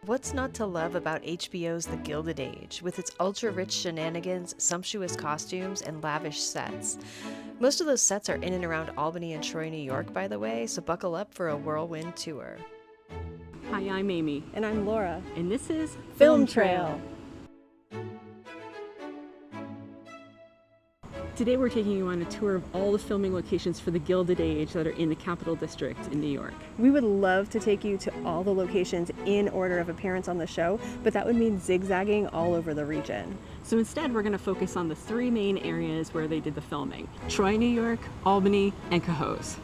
What's not to love about HBO's The Gilded Age, with its ultra-rich shenanigans, sumptuous costumes, and lavish sets? Most of those sets are in and around Albany and Troy, New York, by the way, so buckle up for a whirlwind tour. Hi, I'm Amy. And I'm Laura. And this is Film Trail. Today we're taking you on a tour of all the filming locations for the Gilded Age that are in the Capital District in New York. We would love to take you to all the locations in order of appearance on the show, but that would mean zigzagging all over the region. So instead we're going to focus on the three main areas where they did the filming: Troy, New York, Albany, and Cohoes.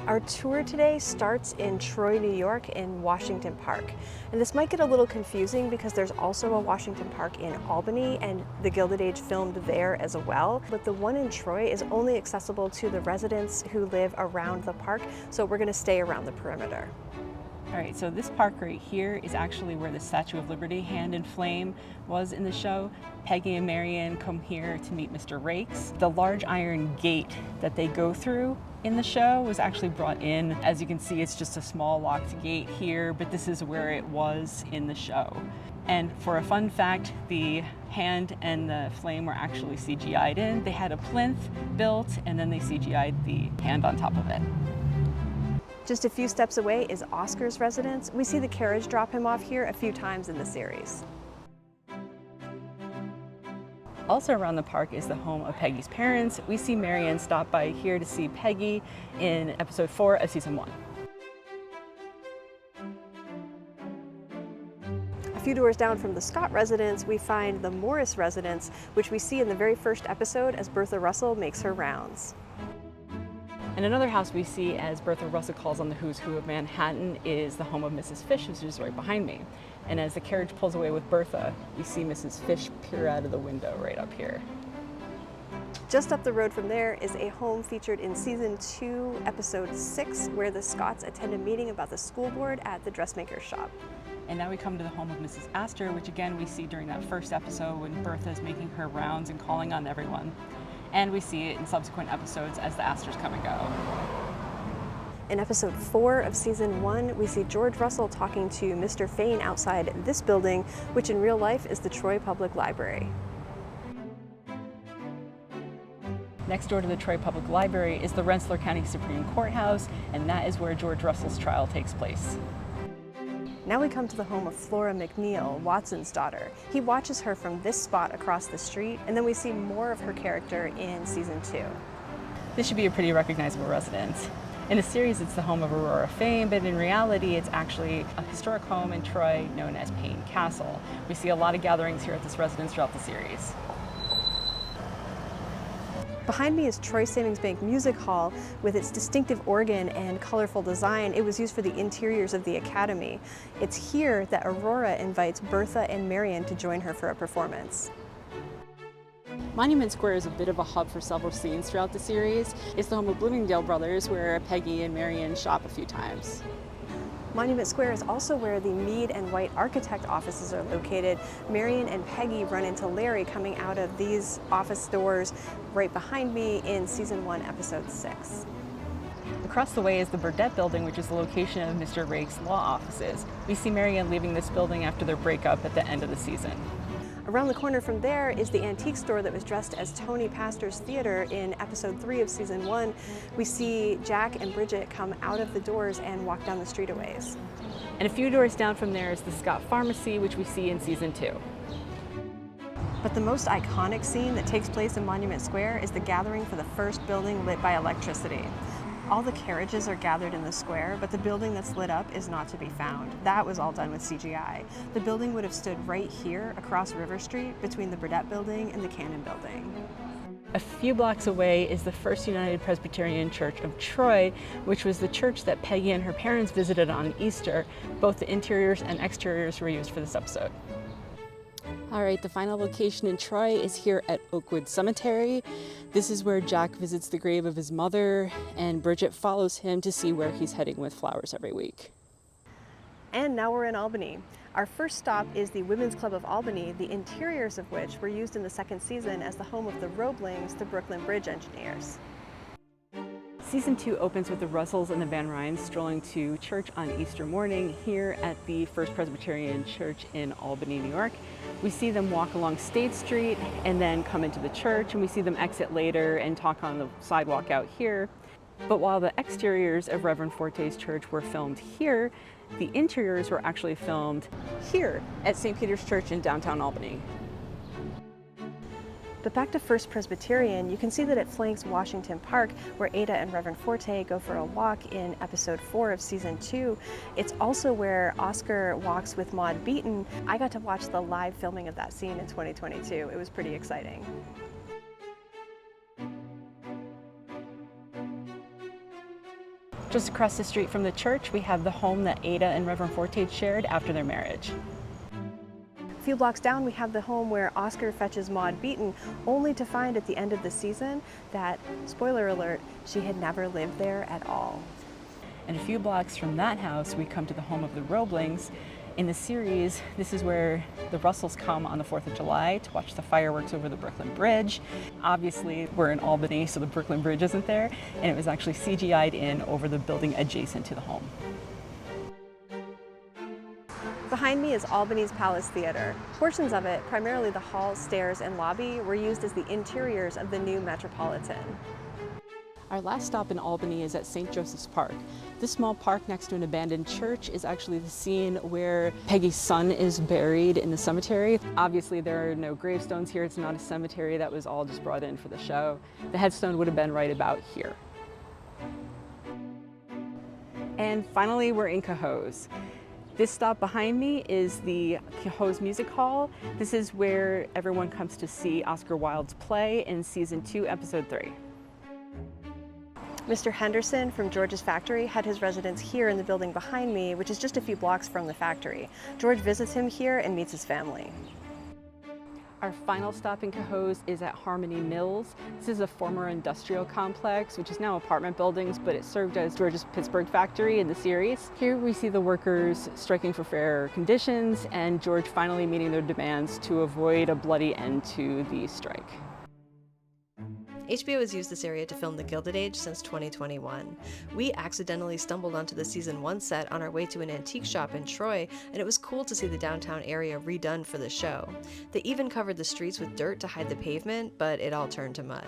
Our tour today starts in Troy, New York in Washington Park. And this might get a little confusing because there's also a Washington Park in Albany and the Gilded Age filmed there as well. But the one in Troy is only accessible to the residents who live around the park, so we're gonna stay around the perimeter. All right, so this park right here is actually where the Statue of Liberty, Hand in Flame, was in the show. Peggy and Marion come here to meet Mr. Rakes. The large iron gate that they go through in the show was actually brought in. As you can see, it's just a small locked gate here, but this is where it was in the show. And for a fun fact, the hand and the flame were actually CGI'd in. They had a plinth built, and then they CGI'd the hand on top of it. Just a few steps away is Oscar's residence. We see the carriage drop him off here a few times in the series. Also around the park is the home of Peggy's parents. We see Marion stop by here to see Peggy in episode 4 of season 1. A few doors down from the Scott residence, we find the Morris residence, which we see in the very first episode as Bertha Russell makes her rounds. And another house we see as Bertha Russell calls on the who's who of Manhattan is the home of Mrs. Fish, which is right behind me. And as the carriage pulls away with Bertha, we see Mrs. Fish peer out of the window right up here. Just up the road from there is a home featured in season 2, episode 6, where the Scotts attend a meeting about the school board at the dressmaker's shop. And now we come to the home of Mrs. Astor, which again we see during that first episode when Bertha is making her rounds and calling on everyone. And we see it in subsequent episodes as the Astors come and go. In episode 4 of season 1, we see George Russell talking to Mr. Fain outside this building, which in real life is the Troy Public Library. Next door to the Troy Public Library is the Rensselaer County Supreme Courthouse, and that is where George Russell's trial takes place. Now we come to the home of Flora McNeil, Watson's daughter. He watches her from this spot across the street, and then we see more of her character in season 2. This should be a pretty recognizable residence. In the series, it's the home of Aurora fame, but in reality, it's actually a historic home in Troy known as Payne Castle. We see a lot of gatherings here at this residence throughout the series. Behind me is Troy Savings Bank Music Hall with its distinctive organ and colorful design. It was used for the interiors of the Academy. It's here that Aurora invites Bertha and Marion to join her for a performance. Monument Square is a bit of a hub for several scenes throughout the series. It's the home of Bloomingdale brothers, where Peggy and Marion shop a few times. Monument Square is also where the Mead and White architect offices are located. Marion and Peggy run into Larry coming out of these office doors right behind me in season 1, episode 6. Across the way is the Burdett building, which is the location of Mr. Rake's law offices. We see Marion leaving this building after their breakup at the end of the season. Around the corner from there is the antique store that was dressed as Tony Pastor's Theater in episode 3 of season 1. We see Jack and Bridget come out of the doors and walk down the street a ways. And a few doors down from there is the Scott Pharmacy, which we see in season 2. But the most iconic scene that takes place in Monument Square is the gathering for the first building lit by electricity. All the carriages are gathered in the square, but the building that's lit up is not to be found. That was all done with CGI. The building would have stood right here across River Street between the Burdett building and the Cannon building. A few blocks away is the First United Presbyterian Church of Troy, which was the church that Peggy and her parents visited on Easter. Both the interiors and exteriors were used for this episode. All right, the final location in Troy is here at Oakwood Cemetery. This is where Jack visits the grave of his mother, and Bridget follows him to see where he's heading with flowers every week. And now we're in Albany. Our first stop is the Women's Club of Albany, the interiors of which were used in the second season as the home of the Roeblings, the Brooklyn Bridge engineers. Season 2 opens with the Russells and the Van Rhijns strolling to church on Easter morning here at the First Presbyterian Church in Albany, New York. We see them walk along State Street and then come into the church, and we see them exit later and talk on the sidewalk out here. But while the exteriors of Reverend Forte's church were filmed here, the interiors were actually filmed here at St. Peter's Church in downtown Albany. But back to First Presbyterian, you can see that it flanks Washington Park, where Ada and Reverend Forte go for a walk in episode 4 of season 2. It's also where Oscar walks with Maud Beaton. I got to watch the live filming of that scene in 2022. It was pretty exciting. Just across the street from the church, we have the home that Ada and Reverend Forte shared after their marriage. A few blocks down, we have the home where Oscar fetches Maud Beaton, only to find at the end of the season that, spoiler alert, she had never lived there at all. And a few blocks from that house, we come to the home of the Roeblings. In the series, this is where the Russells come on the 4th of July to watch the fireworks over the Brooklyn Bridge. Obviously, we're in Albany, so the Brooklyn Bridge isn't there, and it was actually CGI'd in over the building adjacent to the home. Behind me is Albany's Palace Theater. Portions of it, primarily the hall, stairs, and lobby, were used as the interiors of the new Metropolitan. Our last stop in Albany is at St. Joseph's Park. This small park next to an abandoned church is actually the scene where Peggy's son is buried in the cemetery. Obviously, there are no gravestones here. It's not a cemetery. That was all just brought in for the show. The headstone would have been right about here. And finally, we're in Cohoes. This stop behind me is the Cohoes Music Hall. This is where everyone comes to see Oscar Wilde's play in season 2, episode 3. Mr. Henderson from George's factory had his residence here in the building behind me, which is just a few blocks from the factory. George visits him here and meets his family. Our final stop in Cohoes is at Harmony Mills. This is a former industrial complex, which is now apartment buildings, but it served as George's Pittsburgh factory in the series. Here we see the workers striking for fair conditions and George finally meeting their demands to avoid a bloody end to the strike. HBO has used this area to film The Gilded Age since 2021. We accidentally stumbled onto the season 1 set on our way to an antique shop in Troy, and it was cool to see the downtown area redone for the show. They even covered the streets with dirt to hide the pavement, but it all turned to mud.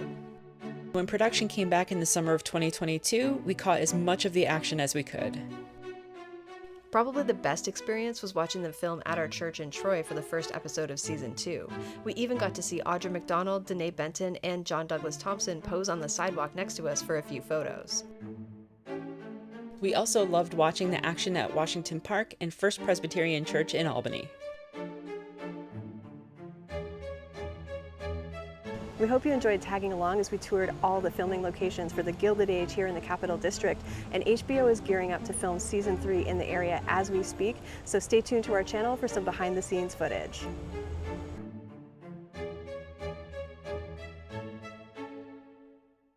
When production came back in the summer of 2022, we caught as much of the action as we could. Probably the best experience was watching them film at our church in Troy for the first episode of season 2. We even got to see Audra McDonald, Danae Benton, and John Douglas Thompson pose on the sidewalk next to us for a few photos. We also loved watching the action at Washington Park and First Presbyterian Church in Albany. We hope you enjoyed tagging along as we toured all the filming locations for The Gilded Age here in the Capital District, and HBO is gearing up to film season 3 in the area as we speak, so stay tuned to our channel for some behind the scenes footage.